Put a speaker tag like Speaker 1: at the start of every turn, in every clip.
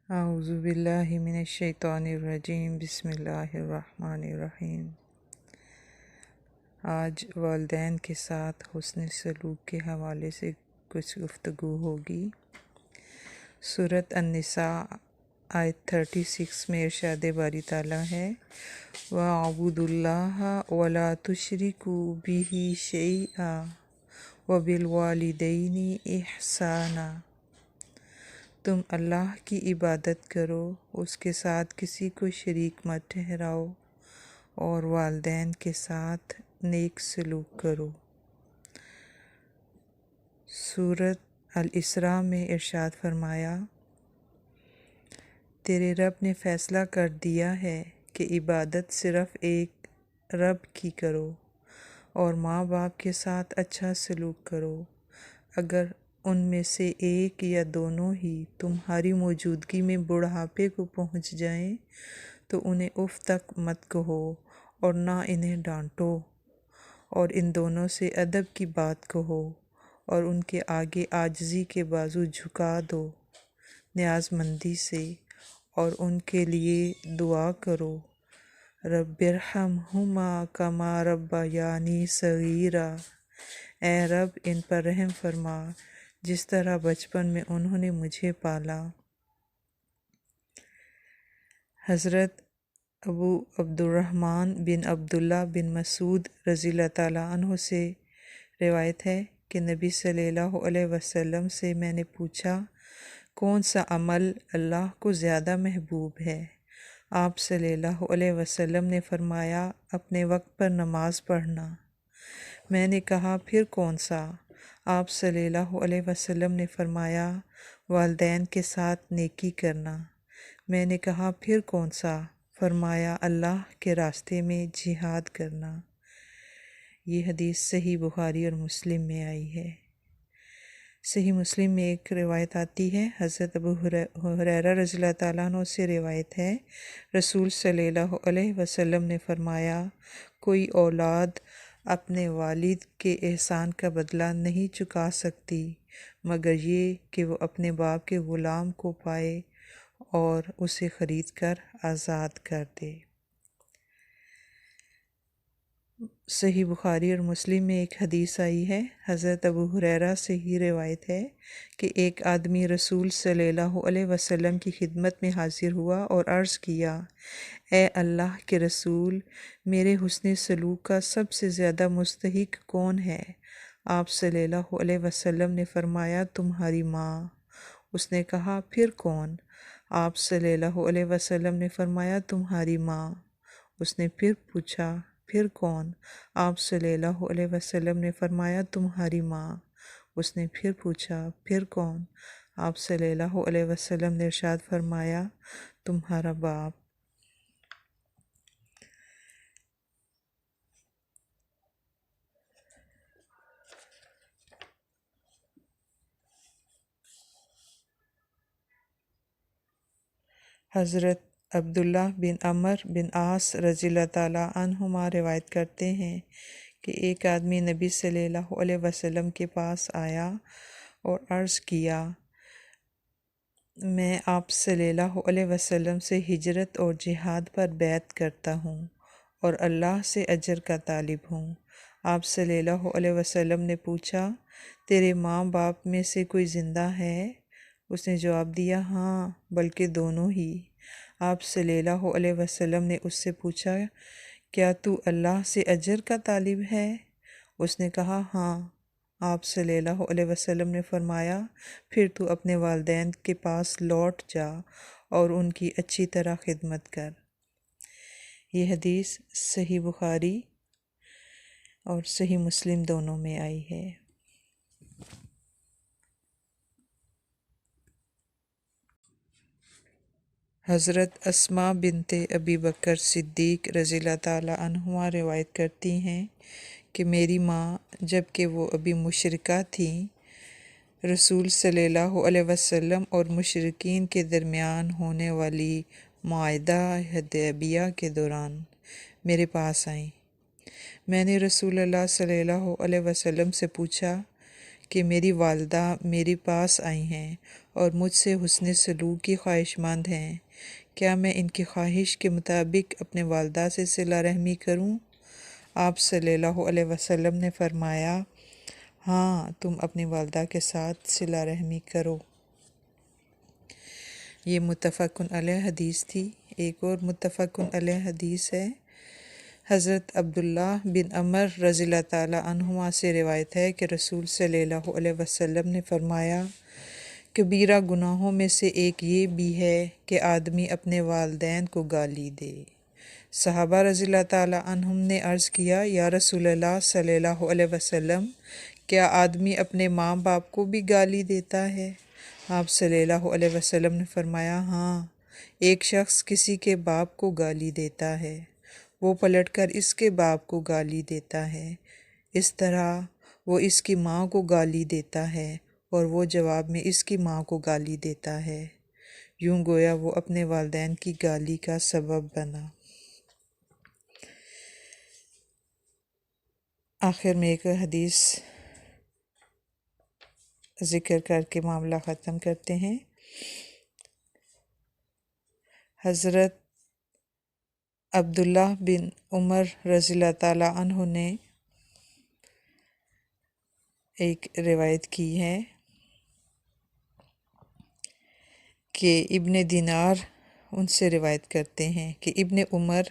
Speaker 1: اعوذ باللہ من الشیطان الرجیم بسم اللہ الرحمن الرحیم۔ آج والدین کے ساتھ حسن سلوک کے حوالے سے کچھ گفتگو ہوگی۔ سورۃ النساء آیت 36 میں ارشاد باری تعالیٰ ہے وَاعْبُدُوا اللَّهَ وَلَا تُشْرِكُوا بِهِ شَيْئًا وَبِالْوَالِدَيْنِ إِحْسَانًا۔ تم اللہ کی عبادت کرو، اس کے ساتھ کسی کو شریک مت ٹھہراؤ اور والدین کے ساتھ نیک سلوک کرو۔ سورۃ الاسراء میں ارشاد فرمایا تیرے رب نے فیصلہ کر دیا ہے کہ عبادت صرف ایک رب کی کرو اور ماں باپ کے ساتھ اچھا سلوک کرو۔ اگر ان میں سے ایک یا دونوں ہی تمہاری موجودگی میں بڑھاپے کو پہنچ جائیں تو انہیں اف تک مت کہو اور نہ انہیں ڈانٹو، اور ان دونوں سے ادب کی بات کہو اور ان کے آگے عاجزی کے بازو جھکا دو نیاز مندی سے، اور ان کے لیے دعا کرو رب ارحمہما کما ربیانی صغیرا۔ اے رب ان پر رحم فرما جس طرح بچپن میں انہوں نے مجھے پالا۔ حضرت ابو عبد الرحمن بن عبداللہ بن مسعود رضی اللہ تعالیٰ عنہ سے روایت ہے کہ نبی صلی اللہ علیہ وسلم سے میں نے پوچھا کون سا عمل اللہ کو زیادہ محبوب ہے؟ آپ صلی اللہ علیہ وسلم نے فرمایا اپنے وقت پر نماز پڑھنا۔ میں نے کہا پھر کون سا؟ آپ صلی اللہ علیہ وسلم نے فرمایا والدین کے ساتھ نیکی کرنا۔ میں نے کہا پھر کون سا؟ فرمایا اللہ کے راستے میں جہاد کرنا۔ یہ حدیث صحیح بخاری اور مسلم میں آئی ہے۔ صحیح مسلم میں ایک روایت آتی ہے، حضرت ابو ہریرہ رضی اللہ تعالیٰ عنہ سے روایت ہے، رسول صلی اللہ علیہ وسلم نے فرمایا کوئی اولاد اپنے والد کے احسان کا بدلہ نہیں چکا سکتی مگر یہ کہ وہ اپنے باپ کے غلام کو پائے اور اسے خرید کر آزاد کر دے۔ صحیح بخاری اور مسلم میں ایک حدیث آئی ہے، حضرت ابو ہریرہ سے ہی روایت ہے کہ ایک آدمی رسول صلی اللہ علیہ وسلم کی خدمت میں حاضر ہوا اور عرض کیا اے اللہ کے رسول، میرے حسن سلوک کا سب سے زیادہ مستحق کون ہے؟ آپ صلی اللہ علیہ وسلم نے فرمایا تمہاری ماں۔ اس نے کہا پھر کون؟ آپ صلی اللہ علیہ وسلم نے فرمایا تمہاری ماں۔ اس نے پھر پوچھا پھر کون؟ آپ صلی اللہ علیہ وسلم نے فرمایا تمہاری ماں۔ اس نے پھر پوچھا پھر کون؟ آپ صلی اللہ علیہ وسلم نے ارشاد فرمایا تمہارا باپ۔ حضرت عبداللہ بن عمر بن عاص رضی اللہ تعالیٰ عنہما روایت کرتے ہیں کہ ایک آدمی نبی صلی اللہ علیہ وسلم کے پاس آیا اور عرض کیا میں آپ صلی اللہ علیہ وسلم سے ہجرت اور جہاد پر بیعت کرتا ہوں اور اللہ سے اجر کا طالب ہوں۔ آپ صلی اللہ علیہ وسلم نے پوچھا تیرے ماں باپ میں سے کوئی زندہ ہے؟ اس نے جواب دیا ہاں بلکہ دونوں ہی۔ آپ صلی اللہ علیہ وسلم نے اس سے پوچھا کیا تو اللہ سے اجر کا طالب ہے؟ اس نے کہا ہاں۔ آپ صلی اللہ علیہ وسلم نے فرمایا پھر تو اپنے والدین کے پاس لوٹ جا اور ان کی اچھی طرح خدمت کر۔ یہ حدیث صحیح بخاری اور صحیح مسلم دونوں میں آئی ہے۔ حضرت اسماء بنت ابی بکر صدیق رضی اللہ تعالیٰ عنہما روایت کرتی ہیں کہ میری ماں جب کہ وہ ابھی مشرکہ تھیں، رسول صلی اللہ علیہ وسلم اور مشرکین کے درمیان ہونے والی معاہدہ حدیبیہ کے دوران میرے پاس آئیں۔ میں نے رسول اللہ صلی اللہ علیہ وسلم سے پوچھا کہ میری والدہ میرے پاس آئی ہیں اور مجھ سے حسن سلوک کی خواہش مند ہیں، کیا میں ان کی خواہش کے مطابق اپنے والدہ سے صلہ رحمی کروں؟ آپ صلی اللہ علیہ وسلم نے فرمایا، ہاں، تم اپنی والدہ کے ساتھ صلہ رحمی کرو۔ یہ متفق علیہ حدیث تھی۔ ایک اور متفق علیہ حدیث ہے، حضرت عبداللہ بن عمر رضی اللہ تعالیٰ عنہما سے روایت ہے کہ رسول صلی اللہ علیہ وسلم نے فرمایا، کبیرہ گناہوں میں سے ایک یہ بھی ہے کہ آدمی اپنے والدین کو گالی دے۔ صحابہ رضی اللہ تعالیٰ عنہم نے عرض کیا، یا رسول اللہ صلی اللہ علیہ وسلم، کیا آدمی اپنے ماں باپ کو بھی گالی دیتا ہے؟ آپ صلی اللہ علیہ وسلم نے فرمایا، ہاں، ایک شخص کسی کے باپ کو گالی دیتا ہے، وہ پلٹ کر اس کے باپ کو گالی دیتا ہے، اس طرح وہ اس کی ماں کو گالی دیتا ہے اور وہ جواب میں اس کی ماں کو گالی دیتا ہے، یوں گویا وہ اپنے والدین کی گالی کا سبب بنا۔ آخر میں ایک حدیث ذکر کر کے معاملہ ختم کرتے ہیں۔ حضرت عبداللہ بن عمر رضی اللہ تعالیٰ عنہ نے ایک روایت کی ہے کہ ابن دینار ان سے روایت کرتے ہیں کہ ابن عمر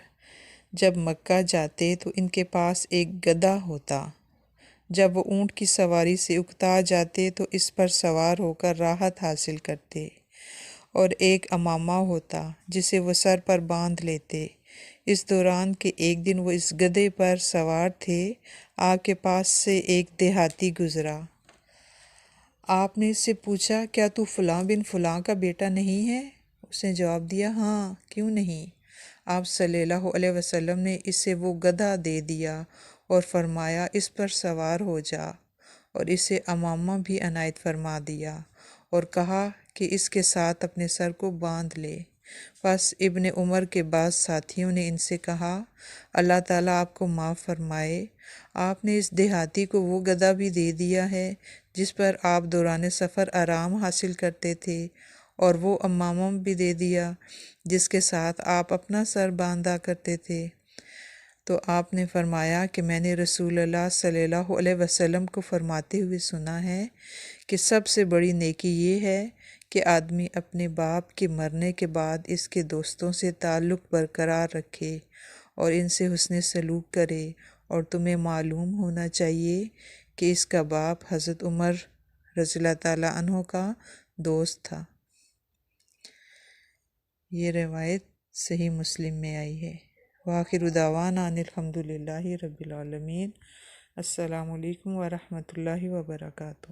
Speaker 1: جب مکہ جاتے تو ان کے پاس ایک گدھا ہوتا، جب وہ اونٹ کی سواری سے اکتا جاتے تو اس پر سوار ہو کر راحت حاصل کرتے، اور ایک امامہ ہوتا جسے وہ سر پر باندھ لیتے۔ اس دوران کہ ایک دن وہ اس گدھے پر سوار تھے، آپ کے پاس سے ایک دیہاتی گزرا۔ آپ نے اس سے پوچھا، کیا تو فلاں بن فلاں کا بیٹا نہیں ہے؟ اس نے جواب دیا، ہاں، کیوں نہیں؟ آپ صلی اللہ علیہ وسلم نے اسے وہ گدھا دے دیا اور فرمایا، اس پر سوار ہو جا، اور اسے امامہ بھی عنایت فرما دیا اور کہا کہ اس کے ساتھ اپنے سر کو باندھ لے۔ بس ابن عمر کے بعض ساتھیوں نے ان سے کہا، اللہ تعالیٰ آپ کو معاف فرمائے، آپ نے اس دیہاتی کو وہ گدھا بھی دے دیا ہے جس پر آپ دوران سفر آرام حاصل کرتے تھے، اور وہ امامہ بھی دے دیا جس کے ساتھ آپ اپنا سر باندھا کرتے تھے۔ تو آپ نے فرمایا کہ میں نے رسول اللہ صلی اللہ علیہ وسلم کو فرماتے ہوئے سنا ہے کہ سب سے بڑی نیکی یہ ہے کہ آدمی اپنے باپ کے مرنے کے بعد اس کے دوستوں سے تعلق برقرار رکھے اور ان سے حسن سلوک کرے، اور تمہیں معلوم ہونا چاہیے کہ اس کا باپ حضرت عمر رضی اللہ تعالیٰ عنہ کا دوست تھا۔ یہ روایت صحیح مسلم میں آئی ہے۔ وآخر دعوانا ان الحمد للہ رب العالمین۔ السلام علیکم ورحمۃ اللہ وبرکاتہ۔